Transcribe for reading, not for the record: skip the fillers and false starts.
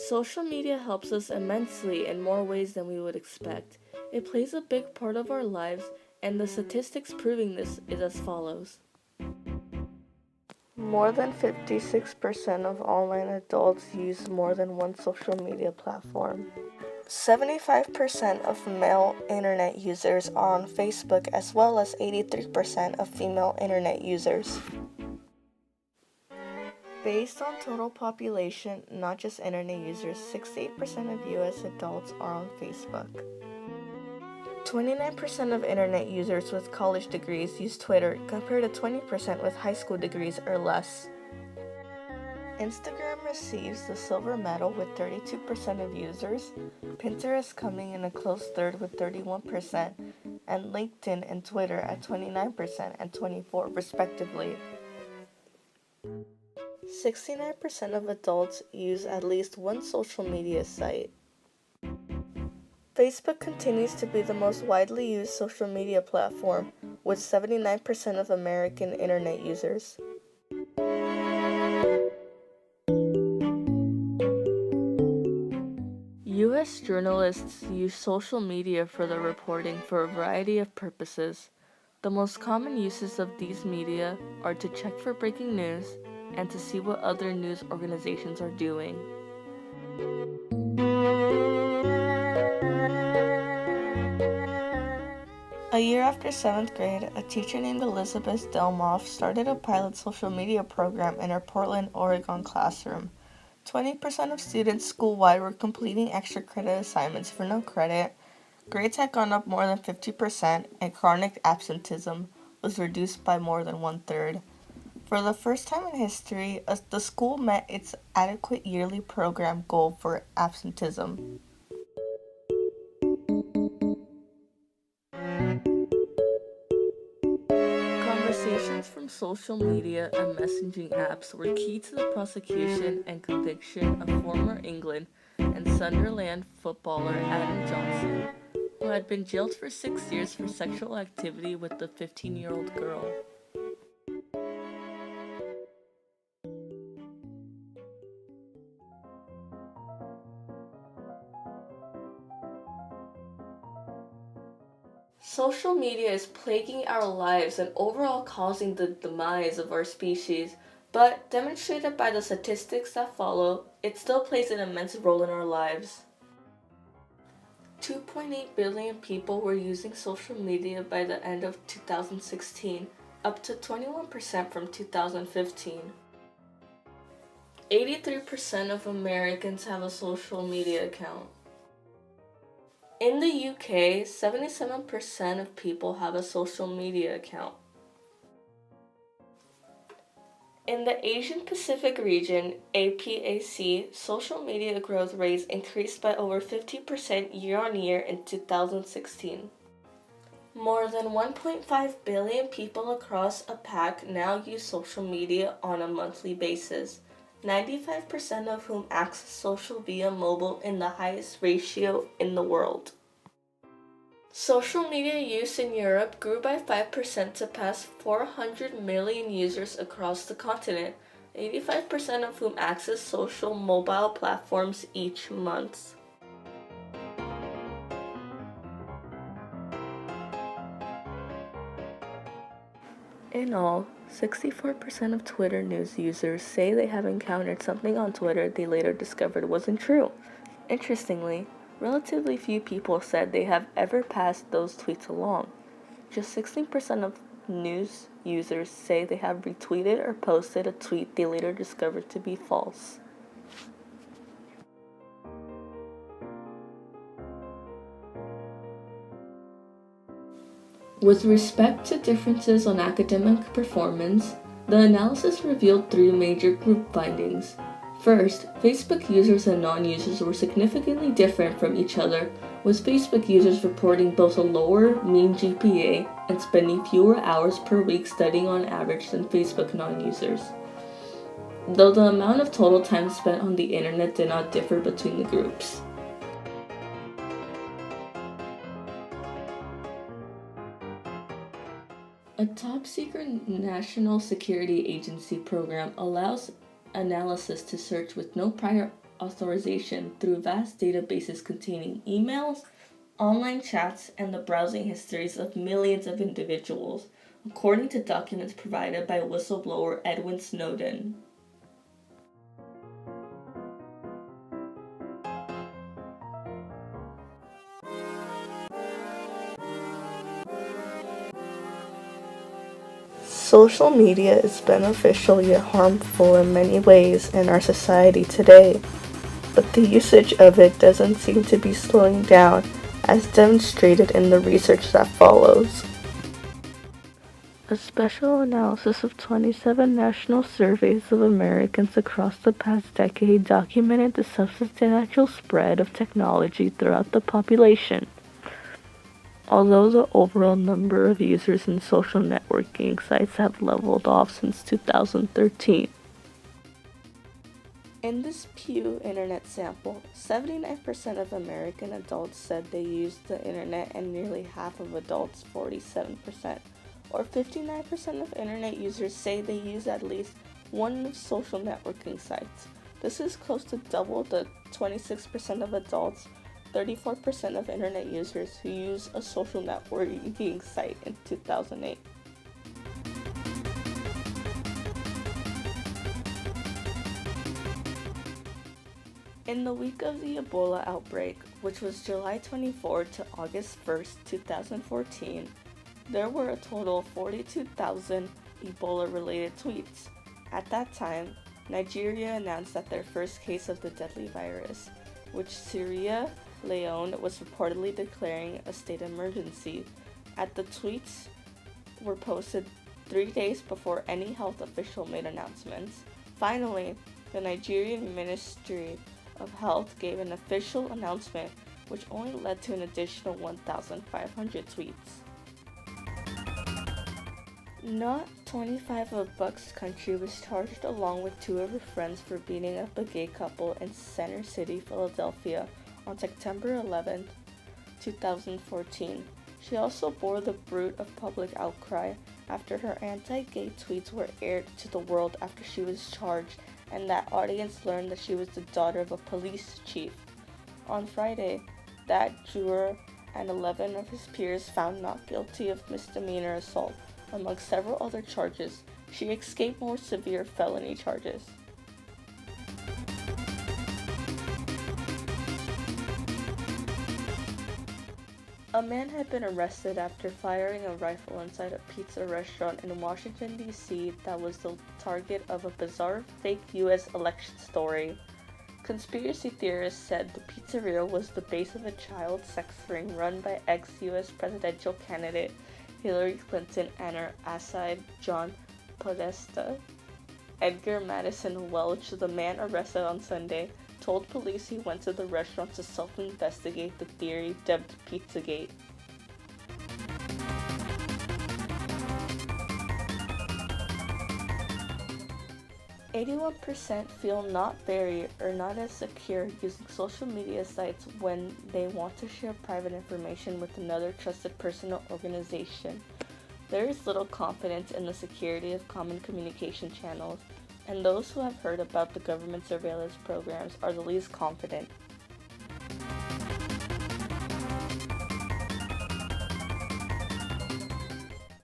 Social media helps us immensely in more ways than we would expect. It plays a big part of our lives, and the statistics proving this is as follows. More than 56% of online adults use more than one social media platform. 75% of male internet users are on Facebook, as well as 83% of female internet users. Based on total population, not just internet users, 68% of US adults are on Facebook. 29% of internet users with college degrees use Twitter, compared to 20% with high school degrees or less. Instagram receives the silver medal with 32% of users, Pinterest coming in a close third with 31%, and LinkedIn and Twitter at 29% and 24% respectively. 69% of adults use at least one social media site. Facebook continues to be the most widely used social media platform, with 79% of American internet users. U.S. journalists use social media for their reporting for a variety of purposes. The most common uses of these media are to check for breaking news and to see what other news organizations are doing. A year after 7th grade, a teacher named Elizabeth Delmoff started a pilot social media program in her Portland, Oregon classroom. 20% of students school-wide were completing extra credit assignments for no credit. Grades had gone up more than 50%, and chronic absenteeism was reduced by more than one-third. For the first time in history, the school met its adequate yearly program goal for absenteeism. Conversations from social media and messaging apps were key to the prosecution and conviction of former England and Sunderland footballer Adam Johnson, who had been jailed for 6 years for sexual activity with the 15-year-old girl. Social media is plaguing our lives and overall causing the demise of our species, but demonstrated by the statistics that follow, it still plays an immense role in our lives. 2.8 billion people were using social media by the end of 2016, up to 21% from 2015. 83% of Americans have a social media account. In the UK, 77% of people have a social media account. In the Asian Pacific region, APAC, social media growth rates increased by over 50% year-on-year in 2016. More than 1.5 billion people across APAC now use social media on a monthly basis, 95% of whom access social via mobile in the highest ratio in the world. Social media use in Europe grew by 5% to pass 400 million users across the continent, 85% of whom access social mobile platforms each month. In all, 64% of Twitter news users say they have encountered something on Twitter they later discovered wasn't true. Interestingly, relatively few people said they have ever passed those tweets along. Just 16% of news users say they have retweeted or posted a tweet they later discovered to be false. With respect to differences on academic performance, the analysis revealed three major group findings. First, Facebook users and non-users were significantly different from each other, with Facebook users reporting both a lower mean GPA and spending fewer hours per week studying on average than Facebook non-users, though the amount of total time spent on the internet did not differ between the groups. A top-secret national security agency program allows analysis to search with no prior authorization through vast databases containing emails, online chats, and the browsing histories of millions of individuals, according to documents provided by whistleblower Edwin Snowden. Social media is beneficial yet harmful in many ways in our society today, but the usage of it doesn't seem to be slowing down, as demonstrated in the research that follows. A special analysis of 27 national surveys of Americans across the past decade documented the substantial spread of technology throughout the population. Although the overall number of users in social networking sites have leveled off since 2013. In this Pew Internet sample, 79% of American adults said they used the internet, and nearly half of adults, 47%, or 59% of internet users say they use at least one of social networking sites. This is close to double the 26% of adults, 34% of internet users who use a social networking site in 2008. In the week of the Ebola outbreak, which was July 24 to August 1st, 2014, there were a total of 42,000 Ebola-related tweets. At that time, Nigeria announced that their first case of the deadly virus, which Sierra Leone was reportedly declaring a state emergency. The tweets were posted 3 days before any health official made announcements. Finally, the Nigerian Ministry of Health gave an official announcement, which only led to an additional 1,500 tweets. Not 25 of Buck's country was charged along with 2 of her friends for beating up a gay couple in Center City, Philadelphia on September 11, 2014. She also bore the brunt of public outcry after her anti-gay tweets were aired to the world after she was charged, and that audience learned that she was the daughter of a police chief. On Friday, that juror and 11 of his peers found not guilty of misdemeanor assault. Among several other charges, she escaped more severe felony charges. A man had been arrested after firing a rifle inside a pizza restaurant in Washington, D.C. that was the target of a bizarre fake U.S. election story. Conspiracy theorists said the pizzeria was the base of a child sex ring run by ex-U.S. presidential candidate Hillary Clinton and her asside John Podesta. Edgar Madison Welch, the man arrested on Sunday, told police he went to the restaurant to self-investigate the theory dubbed Pizzagate. "81% feel not very or not as secure using social media sites when they want to share private information with another trusted person or organization. There is little confidence in the security of common communication channels, and those who have heard about the government surveillance programs are the least confident.